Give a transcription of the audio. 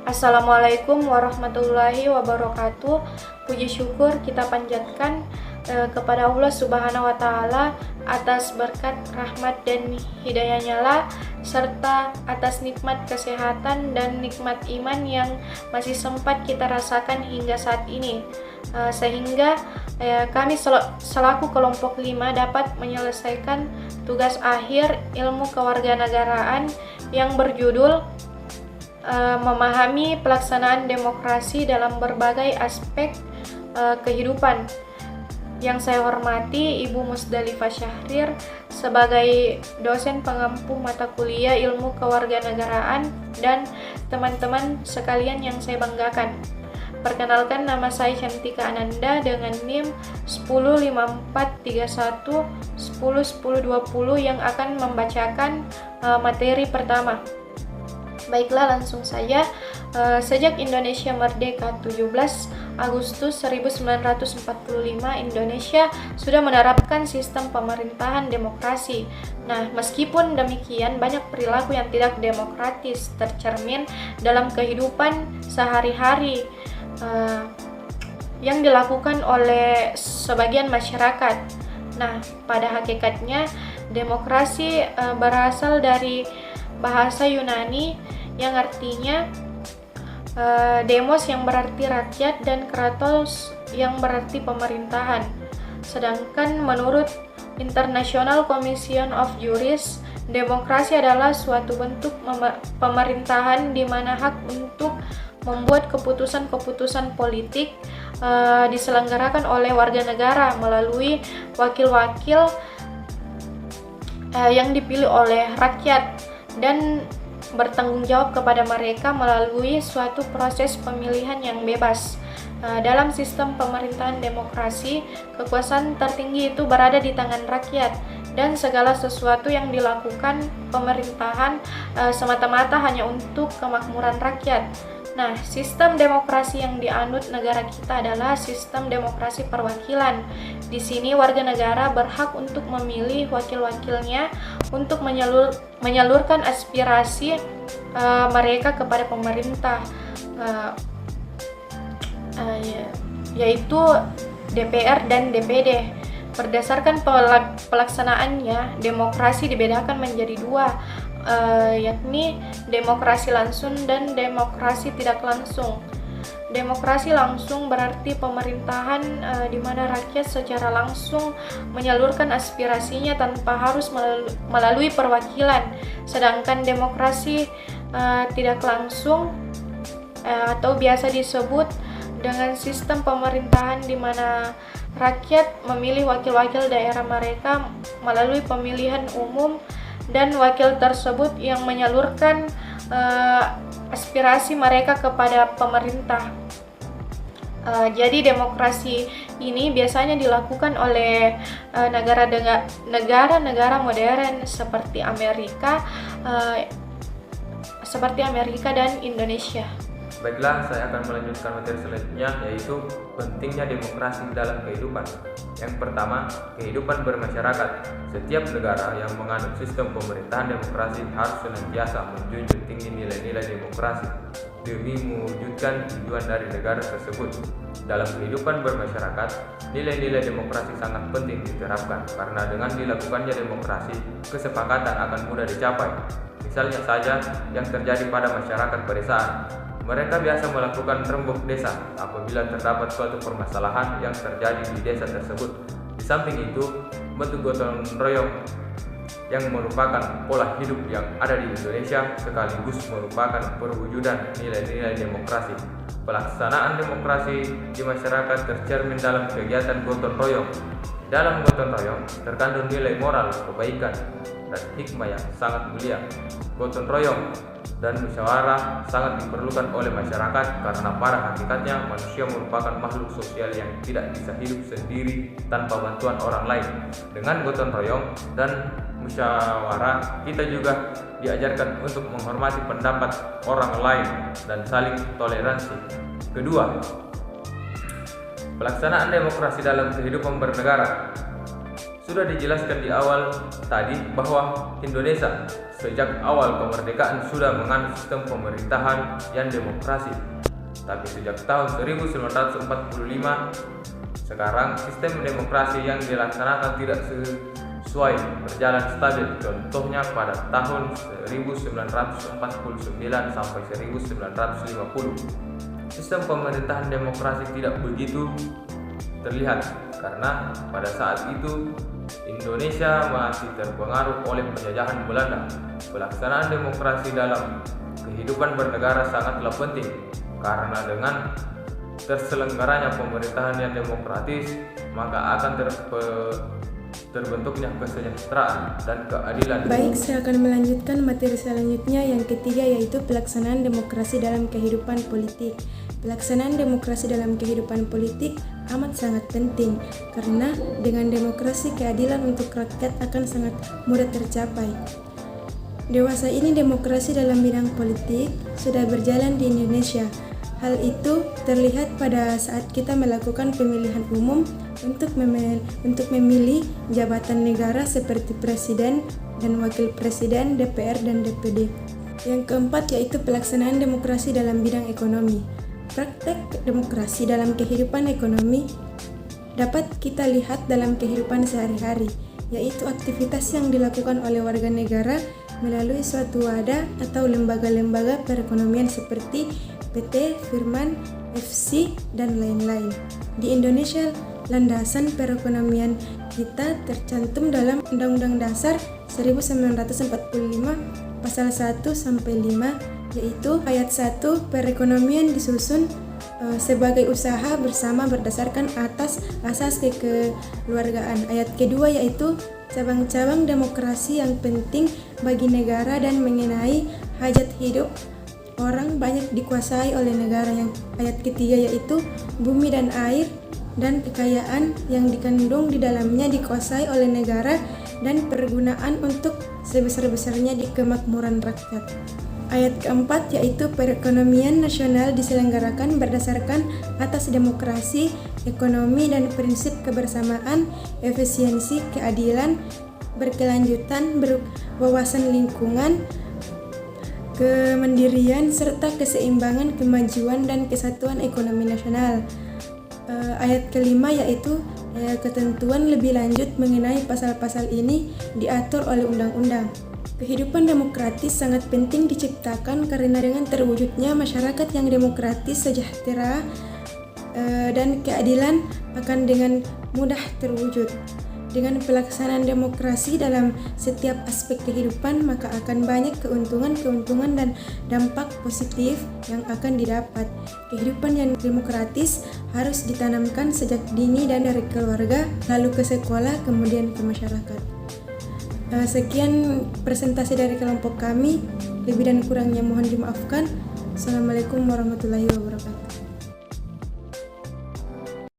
Assalamualaikum warahmatullahi wabarakatuh. Puji syukur kita panjatkan kepada Allah Subhanahu wa Ta'ala atas berkat rahmat dan hidayahnya lah, serta atas nikmat kesehatan dan nikmat iman yang masih sempat kita rasakan hingga saat ini, sehingga kami selaku kelompok 5 dapat menyelesaikan tugas akhir ilmu kewarganegaraan yang berjudul memahami pelaksanaan demokrasi dalam berbagai aspek kehidupan. Yang saya hormati Ibu Musdalifah Syahrir sebagai dosen pengampu mata kuliah ilmu kewarganegaraan dan teman-teman sekalian yang saya banggakan. Perkenalkan, nama saya Cantika Ananda dengan NIM 105431 101020 yang akan membacakan materi pertama. Baiklah, langsung saja. Sejak Indonesia merdeka 17 Agustus 1945, Indonesia sudah menerapkan sistem pemerintahan demokrasi. Nah, meskipun demikian, banyak perilaku yang tidak demokratis tercermin dalam kehidupan sehari-hari yang dilakukan oleh sebagian masyarakat. Nah, pada hakikatnya demokrasi berasal dari bahasa Yunani yang artinya demos yang berarti rakyat dan kratos yang berarti pemerintahan. Sedangkan menurut International Commission of Jurists, demokrasi adalah suatu bentuk pemerintahan di mana hak untuk membuat keputusan-keputusan politik diselenggarakan oleh warga negara melalui wakil-wakil yang dipilih oleh rakyat dan bertanggung jawab kepada mereka melalui suatu proses pemilihan yang bebas. Dalam sistem pemerintahan demokrasi, kekuasaan tertinggi itu berada di tangan rakyat dan segala sesuatu yang dilakukan pemerintahan semata-mata hanya untuk kemakmuran rakyat. Nah, sistem demokrasi yang dianut negara kita adalah sistem demokrasi perwakilan. Di sini warga negara berhak untuk memilih wakil-wakilnya untuk menyalurkan aspirasi mereka kepada pemerintah, yaitu DPR dan DPD. Berdasarkan pelaksanaannya, demokrasi dibedakan menjadi dua, yakni demokrasi langsung dan demokrasi tidak langsung. Demokrasi langsung berarti pemerintahan di mana rakyat secara langsung menyalurkan aspirasinya tanpa harus melalui perwakilan. Sedangkan demokrasi tidak langsung atau biasa disebut dengan sistem pemerintahan di mana rakyat memilih wakil-wakil daerah mereka melalui pemilihan umum dan wakil tersebut yang menyalurkan aspirasi mereka kepada pemerintah. Jadi demokrasi ini biasanya dilakukan oleh negara-negara modern seperti Amerika dan Indonesia. Baiklah, saya akan melanjutkan materi selanjutnya, yaitu pentingnya demokrasi dalam kehidupan. Yang pertama, kehidupan bermasyarakat. Setiap negara yang menganut sistem pemerintahan demokrasi harus senantiasa menjunjung tinggi nilai-nilai demokrasi demi mewujudkan tujuan dari negara tersebut. Dalam kehidupan bermasyarakat, nilai-nilai demokrasi sangat penting diterapkan karena dengan dilakukannya demokrasi, kesepakatan akan mudah dicapai. Misalnya saja yang terjadi pada masyarakat pedesaan. Mereka biasa melakukan rembuk desa apabila terdapat suatu permasalahan yang terjadi di desa tersebut. Di samping itu, bentuk gotong royong yang merupakan pola hidup yang ada di Indonesia sekaligus merupakan perwujudan nilai-nilai demokrasi. Pelaksanaan demokrasi di masyarakat tercermin dalam kegiatan gotong royong. Dalam gotong royong terkandung nilai moral, kebaikan, dan hikmah yang sangat mulia. Gotong royong dan musyawarah sangat diperlukan oleh masyarakat karena pada hakikatnya manusia merupakan makhluk sosial yang tidak bisa hidup sendiri tanpa bantuan orang lain. Dengan gotong royong dan musyawarah, kita juga diajarkan untuk menghormati pendapat orang lain dan saling toleransi. Kedua, pelaksanaan demokrasi dalam kehidupan bernegara. Sudah dijelaskan di awal tadi bahwa Indonesia sejak awal kemerdekaan sudah menganut sistem pemerintahan yang demokrasi. Tapi sejak tahun 1945, sekarang sistem demokrasi yang dilaksanakan tidak sesuai berjalan stabil. Contohnya pada tahun 1949 sampai 1950, sistem pemerintahan demokrasi tidak begitu terlihat karena pada saat itu Indonesia masih terpengaruh oleh penjajahan Belanda. Pelaksanaan demokrasi dalam kehidupan bernegara sangatlah penting karena dengan terselenggaranya pemerintahan yang demokratis maka akan terbentuknya kesejahteraan dan keadilan. Baik, saya akan melanjutkan materi selanjutnya yang ketiga, yaitu pelaksanaan demokrasi dalam kehidupan politik. Pelaksanaan demokrasi dalam kehidupan politik amat sangat penting karena dengan demokrasi keadilan untuk rakyat akan sangat mudah tercapai. Dewasa ini demokrasi dalam bidang politik sudah berjalan di Indonesia. Hal itu terlihat pada saat kita melakukan pemilihan umum untuk memilih jabatan negara seperti presiden dan wakil presiden, DPR dan DPD. Yang keempat yaitu pelaksanaan demokrasi dalam bidang ekonomi. Praktek demokrasi dalam kehidupan ekonomi dapat kita lihat dalam kehidupan sehari-hari, yaitu aktivitas yang dilakukan oleh warga negara melalui suatu wadah atau lembaga-lembaga perekonomian seperti PT, Firman, FC, dan lain-lain. Di Indonesia, landasan perekonomian kita tercantum dalam Undang-Undang Dasar 1945 pasal 1 sampai 5, yaitu ayat 1, perekonomian disusun sebagai usaha bersama berdasarkan atas asas kekeluargaan. Ayat kedua yaitu cabang-cabang demokrasi yang penting bagi negara dan mengenai hajat hidup orang banyak dikuasai oleh negara. Yang ayat ketiga yaitu bumi dan air dan kekayaan yang dikandung di dalamnya dikuasai oleh negara dan pergunaan untuk sebesar-besarnya di kemakmuran rakyat. Ayat keempat yaitu perekonomian nasional diselenggarakan berdasarkan atas demokrasi, ekonomi dan prinsip kebersamaan, efisiensi, keadilan, berkelanjutan, berwawasan lingkungan, kemandirian, serta keseimbangan, kemajuan dan kesatuan ekonomi nasional. Ayat kelima yaitu ketentuan lebih lanjut mengenai pasal-pasal ini diatur oleh undang-undang. Kehidupan demokratis sangat penting diciptakan karena dengan terwujudnya masyarakat yang demokratis, sejahtera, dan keadilan akan dengan mudah terwujud. Dengan pelaksanaan demokrasi dalam setiap aspek kehidupan, maka akan banyak keuntungan dan dampak positif yang akan didapat. Kehidupan yang demokratis harus ditanamkan sejak dini dan dari keluarga, lalu ke sekolah, kemudian ke masyarakat. Sekian presentasi dari kelompok kami. Lebih dan kurangnya mohon dimaafkan. Assalamualaikum warahmatullahi wabarakatuh.